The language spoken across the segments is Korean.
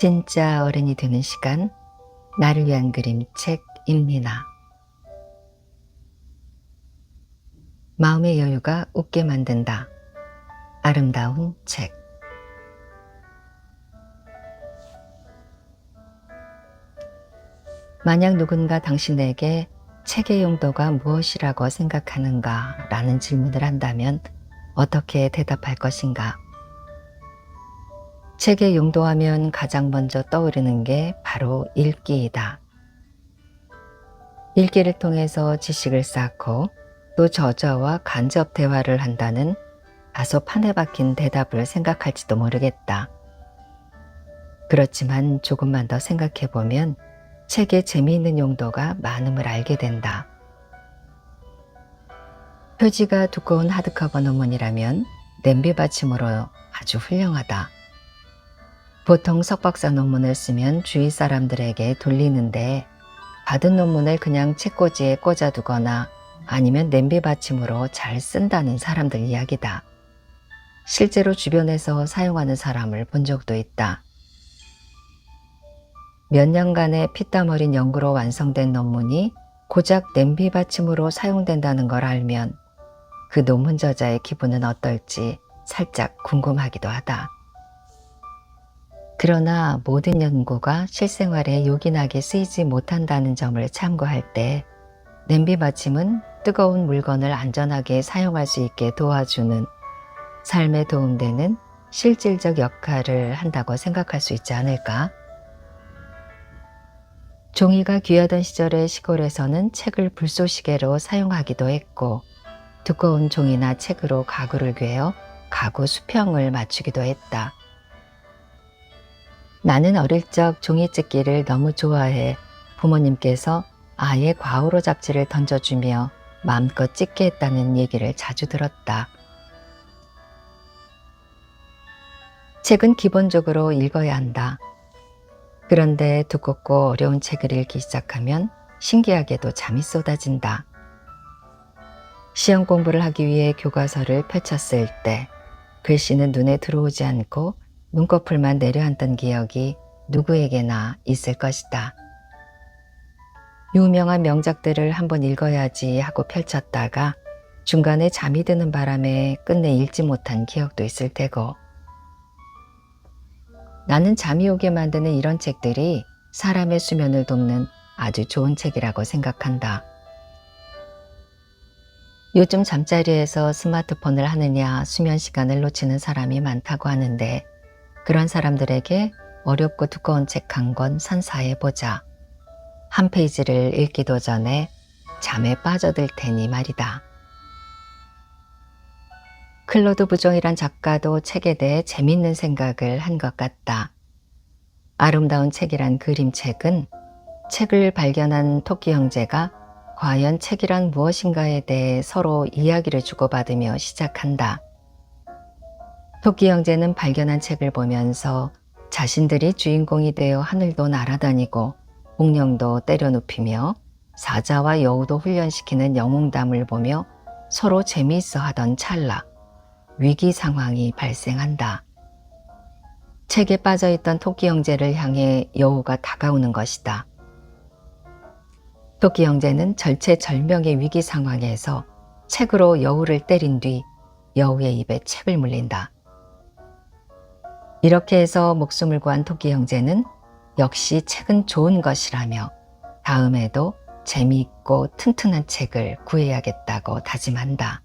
진짜 어른이 되는 시간, 나를 위한 그림책 임리나. 마음의 여유가 웃게 만든다. 아름다운 책. 만약 누군가 당신에게 책의 용도가 무엇이라고 생각하는가 라는 질문을 한다면 어떻게 대답할 것인가? 책의 용도하면 가장 먼저 떠오르는 게 바로 읽기이다. 읽기를 통해서 지식을 쌓고 또 저자와 간접 대화를 한다는 다소 판에 박힌 대답을 생각할지도 모르겠다. 그렇지만 조금만 더 생각해보면 책의 재미있는 용도가 많음을 알게 된다. 표지가 두꺼운 하드커버 논문이라면 냄비 받침으로 아주 훌륭하다. 보통 석박사 논문을 쓰면 주위 사람들에게 돌리는데 받은 논문을 그냥 책꽂이에 꽂아두거나 아니면 냄비 받침으로 잘 쓴다는 사람들 이야기다. 실제로 주변에서 사용하는 사람을 본 적도 있다. 몇 년간의 피땀 어린 연구로 완성된 논문이 고작 냄비 받침으로 사용된다는 걸 알면 그 논문 저자의 기분은 어떨지 살짝 궁금하기도 하다. 그러나 모든 연구가 실생활에 요긴하게 쓰이지 못한다는 점을 참고할 때 냄비 받침은 뜨거운 물건을 안전하게 사용할 수 있게 도와주는 삶에 도움되는 실질적 역할을 한다고 생각할 수 있지 않을까? 종이가 귀하던 시절의 시골에서는 책을 불쏘시개로 사용하기도 했고 두꺼운 종이나 책으로 가구를 괴어 가구 수평을 맞추기도 했다. 나는 어릴 적 종이찍기를 너무 좋아해 부모님께서 아예 과오로 잡지를 던져주며 마음껏 찍게 했다는 얘기를 자주 들었다. 책은 기본적으로 읽어야 한다. 그런데 두껍고 어려운 책을 읽기 시작하면 신기하게도 잠이 쏟아진다. 시험 공부를 하기 위해 교과서를 펼쳤을 때 글씨는 눈에 들어오지 않고 눈꺼풀만 내려앉던 기억이 누구에게나 있을 것이다. 유명한 명작들을 한번 읽어야지 하고 펼쳤다가 중간에 잠이 드는 바람에 끝내 읽지 못한 기억도 있을 테고. 나는 잠이 오게 만드는 이런 책들이 사람의 수면을 돕는 아주 좋은 책이라고 생각한다. 요즘 잠자리에서 스마트폰을 하느냐 수면 시간을 놓치는 사람이 많다고 하는데 그런 사람들에게 어렵고 두꺼운 책 한 권 선사해보자. 한 페이지를 읽기도 전에 잠에 빠져들 테니 말이다. 클로드 부종이란 작가도 책에 대해 재밌는 생각을 한 것 같다. 아름다운 책이란 그림책은 책을 발견한 토끼 형제가 과연 책이란 무엇인가에 대해 서로 이야기를 주고받으며 시작한다. 토끼 형제는 발견한 책을 보면서 자신들이 주인공이 되어 하늘도 날아다니고 공룡도 때려눕히며 사자와 여우도 훈련시키는 영웅담을 보며 서로 재미있어 하던 찰나 위기 상황이 발생한다. 책에 빠져있던 토끼 형제를 향해 여우가 다가오는 것이다. 토끼 형제는 절체절명의 위기 상황에서 책으로 여우를 때린 뒤 여우의 입에 책을 물린다. 이렇게 해서 목숨을 구한 토끼 형제는 역시 책은 좋은 것이라며 다음에도 재미있고 튼튼한 책을 구해야겠다고 다짐한다.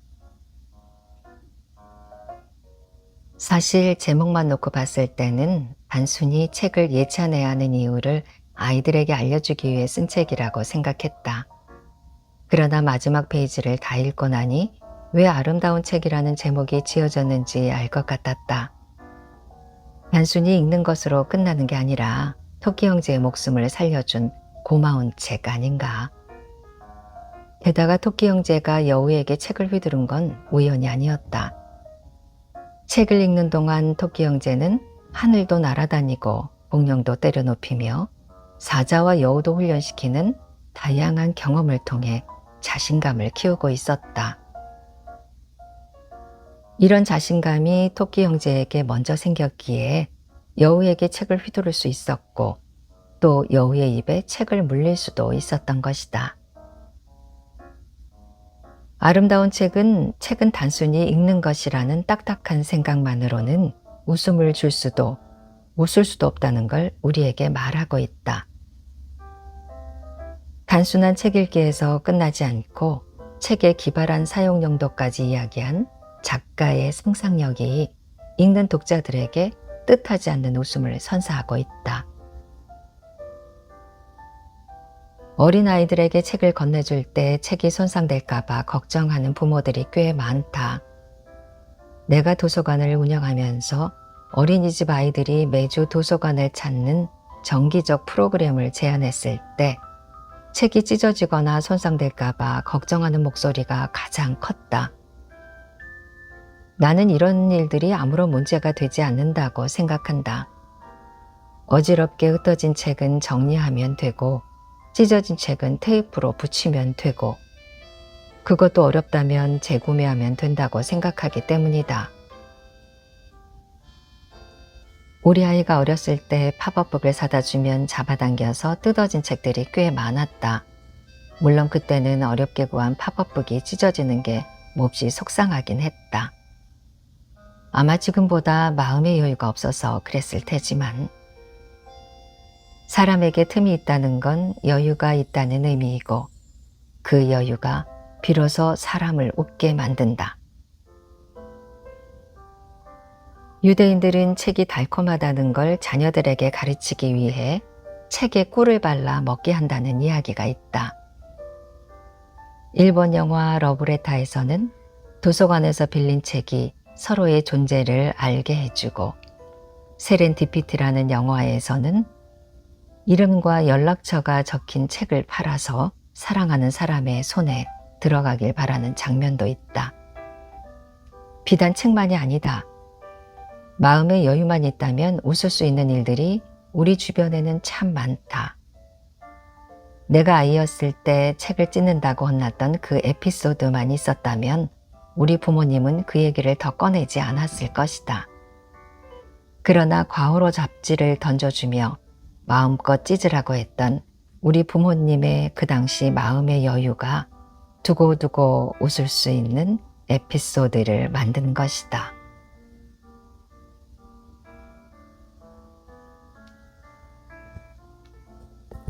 사실 제목만 놓고 봤을 때는 단순히 책을 예찬해야 하는 이유를 아이들에게 알려주기 위해 쓴 책이라고 생각했다. 그러나 마지막 페이지를 다 읽고 나니 왜 아름다운 책이라는 제목이 지어졌는지 알 것 같았다. 단순히 읽는 것으로 끝나는 게 아니라 토끼 형제의 목숨을 살려준 고마운 책 아닌가. 게다가 토끼 형제가 여우에게 책을 휘두른 건 우연이 아니었다. 책을 읽는 동안 토끼 형제는 하늘도 날아다니고 공룡도 때려눕히며 사자와 여우도 훈련시키는 다양한 경험을 통해 자신감을 키우고 있었다. 이런 자신감이 토끼 형제에게 먼저 생겼기에 여우에게 책을 휘두를 수 있었고 또 여우의 입에 책을 물릴 수도 있었던 것이다. 아름다운 책은 단순히 읽는 것이라는 딱딱한 생각만으로는 웃음을 줄 수도 웃을 수도 없다는 걸 우리에게 말하고 있다. 단순한 책 읽기에서 끝나지 않고 책의 기발한 사용 용도까지 이야기한 작가의 상상력이 읽는 독자들에게 뜻하지 않는 웃음을 선사하고 있다. 어린아이들에게 책을 건네줄 때 책이 손상될까봐 걱정하는 부모들이 꽤 많다. 내가 도서관을 운영하면서 어린이집 아이들이 매주 도서관을 찾는 정기적 프로그램을 제안했을 때 책이 찢어지거나 손상될까봐 걱정하는 목소리가 가장 컸다. 나는 이런 일들이 아무런 문제가 되지 않는다고 생각한다. 어지럽게 흩어진 책은 정리하면 되고 찢어진 책은 테이프로 붙이면 되고 그것도 어렵다면 재구매하면 된다고 생각하기 때문이다. 우리 아이가 어렸을 때 팝업북을 사다 주면 잡아당겨서 뜯어진 책들이 꽤 많았다. 물론 그때는 어렵게 구한 팝업북이 찢어지는 게 몹시 속상하긴 했다. 아마 지금보다 마음의 여유가 없어서 그랬을 테지만 사람에게 틈이 있다는 건 여유가 있다는 의미이고 그 여유가 비로소 사람을 웃게 만든다. 유대인들은 책이 달콤하다는 걸 자녀들에게 가르치기 위해 책에 꿀을 발라 먹게 한다는 이야기가 있다. 일본 영화 러브레타에서는 도서관에서 빌린 책이 서로의 존재를 알게 해주고 세렌디피티라는 영화에서는 이름과 연락처가 적힌 책을 팔아서 사랑하는 사람의 손에 들어가길 바라는 장면도 있다. 비단 책만이 아니다. 마음의 여유만 있다면 웃을 수 있는 일들이 우리 주변에는 참 많다. 내가 아이였을 때 책을 찢는다고 혼났던 그 에피소드만 있었다면 우리 부모님은 그 얘기를 더 꺼내지 않았을 것이다. 그러나 과호로 잡지를 던져주며 마음껏 찢으라고 했던 우리 부모님의 그 당시 마음의 여유가 두고두고 웃을 수 있는 에피소드를 만든 것이다.